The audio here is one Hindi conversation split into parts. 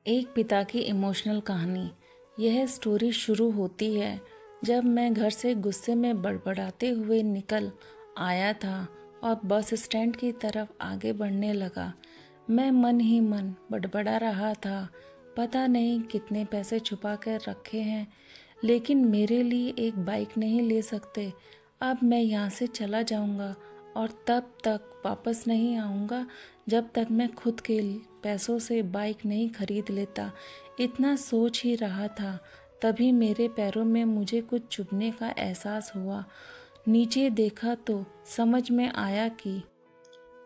एक पिता की इमोशनल कहानी। यह स्टोरी शुरू होती है जब मैं घर से गुस्से में बड़बड़ाते हुए निकल आया था और बस स्टैंड की तरफ आगे बढ़ने लगा। मैं मन ही मन बड़बड़ा रहा था, पता नहीं कितने पैसे छुपा कर रखे हैं, लेकिन मेरे लिए एक बाइक नहीं ले सकते। अब मैं यहाँ से चला जाऊँगा और तब तक वापस नहीं आऊँगा जब तक मैं खुद के पैसों से बाइक नहीं खरीद लेता। इतना सोच ही रहा था, तभी मेरे पैरों में मुझे कुछ चुभने का एहसास हुआ। नीचे देखा तो समझ में आया कि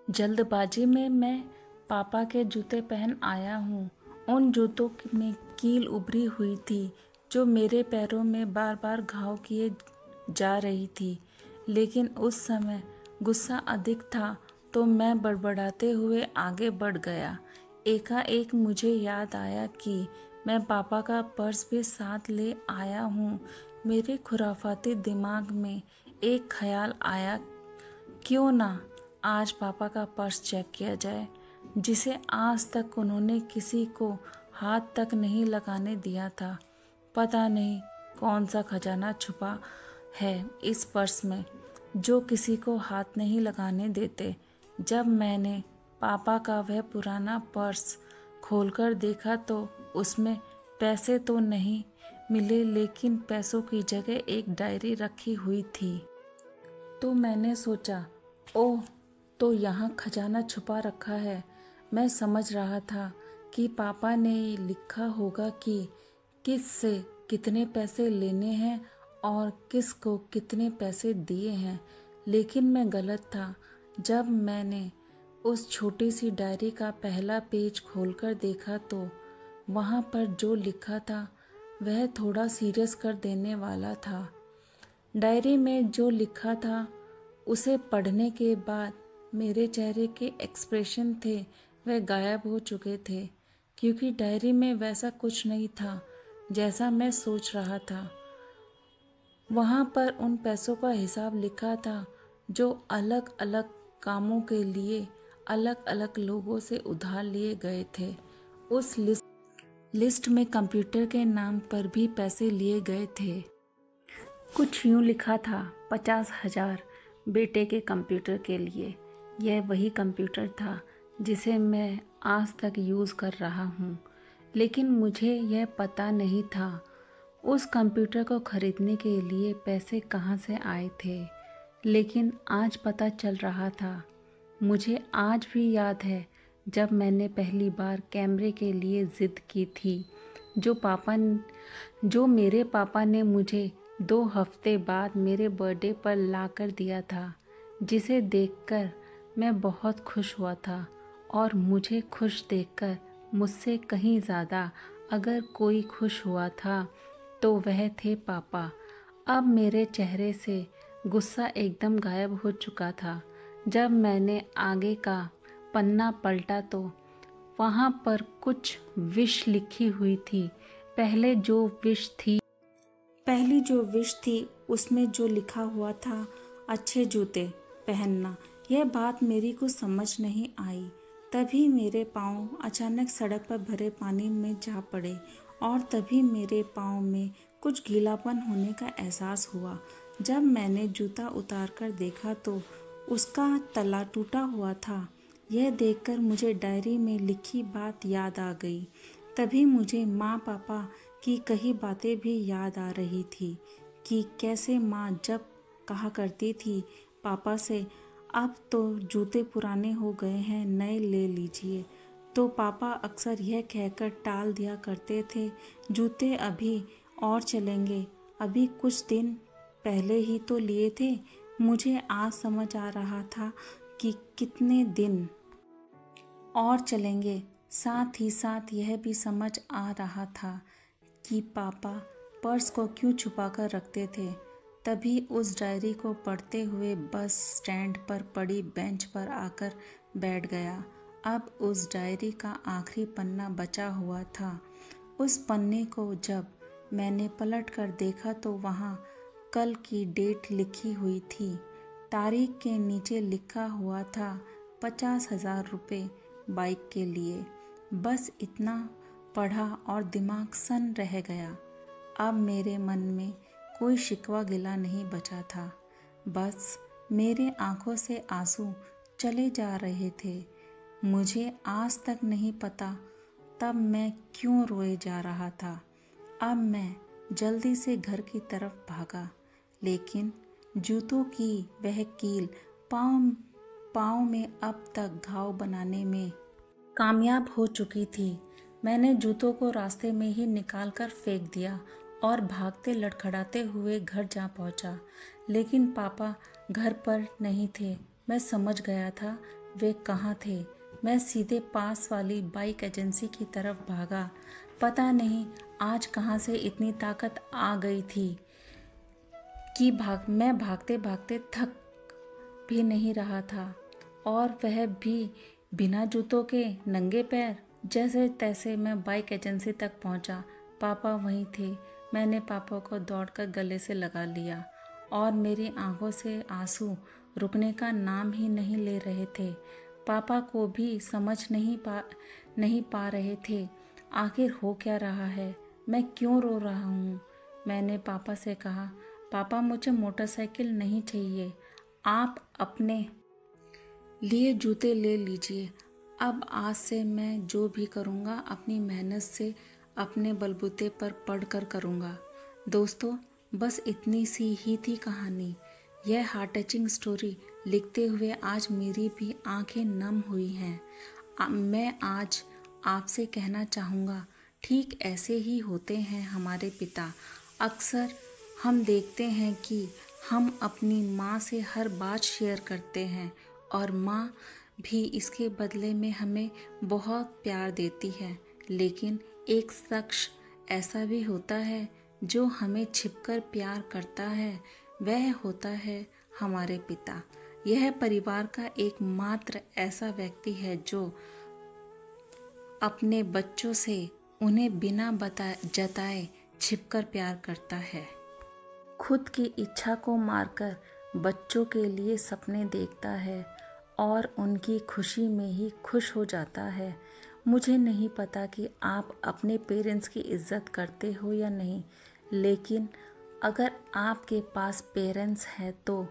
जल्दबाजी में मैं पापा के जूते पहन आया हूँ। उन जूतों में कील उभरी हुई थी जो मेरे पैरों में बार बार घाव किए जा रही थी। लेकिन उस समय गुस्सा अधिक था तो मैं बड़बड़ाते हुए आगे बढ़ गया। एकाएक मुझे याद आया कि मैं पापा का पर्स भी साथ ले आया हूँ। मेरे खुराफाती दिमाग में एक ख्याल आया, क्यों ना आज पापा का पर्स चेक किया जाए, जिसे आज तक उन्होंने किसी को हाथ तक नहीं लगाने दिया था। पता नहीं कौन सा खजाना छुपा है इस पर्स में जो किसी को हाथ नहीं लगाने देते। जब मैंने पापा का वह पुराना पर्स खोलकर देखा तो उसमें पैसे तो नहीं मिले, लेकिन पैसों की जगह एक डायरी रखी हुई थी। तो मैंने सोचा, ओह, तो यहाँ खजाना छुपा रखा है। मैं समझ रहा था कि पापा ने लिखा होगा कि किस से कितने पैसे लेने हैं और किस को कितने पैसे दिए हैं, लेकिन मैं गलत था। जब मैंने उस छोटी सी डायरी का पहला पेज खोलकर देखा तो वहाँ पर जो लिखा था वह थोड़ा सीरियस कर देने वाला था। डायरी में जो लिखा था उसे पढ़ने के बाद मेरे चेहरे के एक्सप्रेशन थे वह गायब हो चुके थे, क्योंकि डायरी में वैसा कुछ नहीं था जैसा मैं सोच रहा था। वहाँ पर उन पैसों का हिसाब लिखा था जो अलग अलग कामों के लिए अलग अलग लोगों से उधार लिए गए थे। उस लिस्ट में कंप्यूटर के नाम पर भी पैसे लिए गए थे। कुछ यूँ लिखा था, 50,000 बेटे के कंप्यूटर के लिए। यह वही कंप्यूटर था जिसे मैं आज तक यूज़ कर रहा हूँ, लेकिन मुझे यह पता नहीं था उस कंप्यूटर को खरीदने के लिए पैसे कहाँ से आए थे। लेकिन आज पता चल रहा था। मुझे आज भी याद है जब मैंने पहली बार कैमरे के लिए ज़िद की थी, जो मेरे पापा ने मुझे 2 हफ्ते बाद मेरे बर्थडे पर ला कर दिया था, जिसे देखकर मैं बहुत खुश हुआ था। और मुझे खुश देखकर मुझसे कहीं ज़्यादा अगर कोई खुश हुआ था तो वह थे पापा। अब मेरे चेहरे से गुस्सा एकदम गायब हो चुका था। जब मैंने आगे का पन्ना पलटा तो वहाँ पर कुछ विश लिखी हुई थी। पहली जो विश थी उसमें जो लिखा हुआ था, अच्छे जूते पहनना। यह बात मेरी को समझ नहीं आई। तभी मेरे पाँव अचानक सड़क पर भरे पानी में जा पड़े और तभी मेरे पाँव में कुछ गीलापन होने का एहसास हुआ। जब मैंने जूता उतारकर देखा तो उसका तला टूटा हुआ था। यह देखकर मुझे डायरी में लिखी बात याद आ गई। तभी मुझे माँ पापा की कही बातें भी याद आ रही थी कि कैसे माँ जब कहा करती थी पापा से, अब तो जूते पुराने हो गए हैं, नए ले लीजिए, तो पापा अक्सर यह कहकर टाल दिया करते थे, जूते अभी और चलेंगे, अभी कुछ दिन पहले ही तो लिए थे। मुझे आज समझ आ रहा था कि कितने दिन और चलेंगे। साथ ही साथ यह भी समझ आ रहा था कि पापा पर्स को क्यों छुपा कर रखते थे। तभी उस डायरी को पढ़ते हुए बस स्टैंड पर पड़ी बेंच पर आकर बैठ गया। अब उस डायरी का आखिरी पन्ना बचा हुआ था। उस पन्ने को जब मैंने पलट कर देखा तो वहाँ कल की डेट लिखी हुई थी। तारीख के नीचे लिखा हुआ था 50,000 रुपये बाइक के लिए। बस इतना पढ़ा और दिमाग सन रह गया। अब मेरे मन में कोई शिकवा गिला नहीं बचा था। बस मेरे आंखों से आंसू चले जा रहे थे। मुझे आज तक नहीं पता तब मैं क्यों रोए जा रहा था। अब मैं जल्दी से घर की तरफ भागा, लेकिन जूतों की वह कील पाँव में अब तक घाव बनाने में कामयाब हो चुकी थी। मैंने जूतों को रास्ते में ही निकालकर फेंक दिया और भागते लड़खड़ाते हुए घर जा पहुंचा। लेकिन पापा घर पर नहीं थे। मैं समझ गया था वे कहाँ थे। मैं सीधे पास वाली बाइक एजेंसी की तरफ भागा। पता नहीं आज कहाँ से इतनी ताकत आ गई थी कि मैं भागते भागते थक भी नहीं रहा था, और वह भी बिना जूतों के नंगे पैर। जैसे तैसे मैं बाइक एजेंसी तक पहुंचा। पापा वहीं थे। मैंने पापा को दौड़कर गले से लगा लिया और मेरी आंखों से आंसू रुकने का नाम ही नहीं ले रहे थे। पापा को भी समझ नहीं पा रहे थे आखिर हो क्या रहा है, मैं क्यों रो रहा हूँ। मैंने पापा से कहा, पापा मुझे मोटरसाइकिल नहीं चाहिए, आप अपने लिए जूते ले लीजिए। अब आज से मैं जो भी करूँगा अपनी मेहनत से अपने बलबूते पर पढ़कर करूँगा। दोस्तों, बस इतनी सी ही थी कहानी। यह हार्ट टचिंग स्टोरी लिखते हुए आज मेरी भी आंखें नम हुई हैं। मैं आज आपसे कहना चाहूँगा, ठीक ऐसे ही होते हैं हमारे पिता। अक्सर हम देखते हैं कि हम अपनी माँ से हर बात शेयर करते हैं और माँ भी इसके बदले में हमें बहुत प्यार देती है। लेकिन एक शख्स ऐसा भी होता है जो हमें छिपकर प्यार करता है, वह होता है हमारे पिता। यह परिवार का एकमात्र ऐसा व्यक्ति है जो अपने बच्चों से उन्हें बिना जताए छिपकर प्यार करता है। खुद की इच्छा को मारकर बच्चों के लिए सपने देखता है और उनकी खुशी में ही खुश हो जाता है। मुझे नहीं पता कि आप अपने पेरेंट्स की इज़्ज़त करते हो या नहीं, लेकिन अगर आपके पास पेरेंट्स हैं तो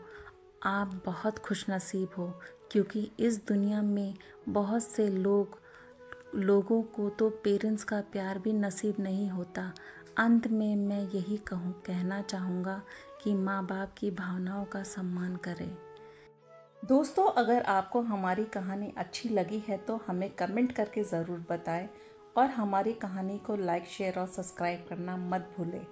आप बहुत खुशनसीब हो, क्योंकि इस दुनिया में बहुत से लोगों को तो पेरेंट्स का प्यार भी नसीब नहीं होता। अंत में मैं यही कहना चाहूँगा कि माँ बाप की भावनाओं का सम्मान करें। दोस्तों, अगर आपको हमारी कहानी अच्छी लगी है तो हमें कमेंट करके ज़रूर बताएं और हमारी कहानी को लाइक, शेयर और सब्सक्राइब करना मत भूलें।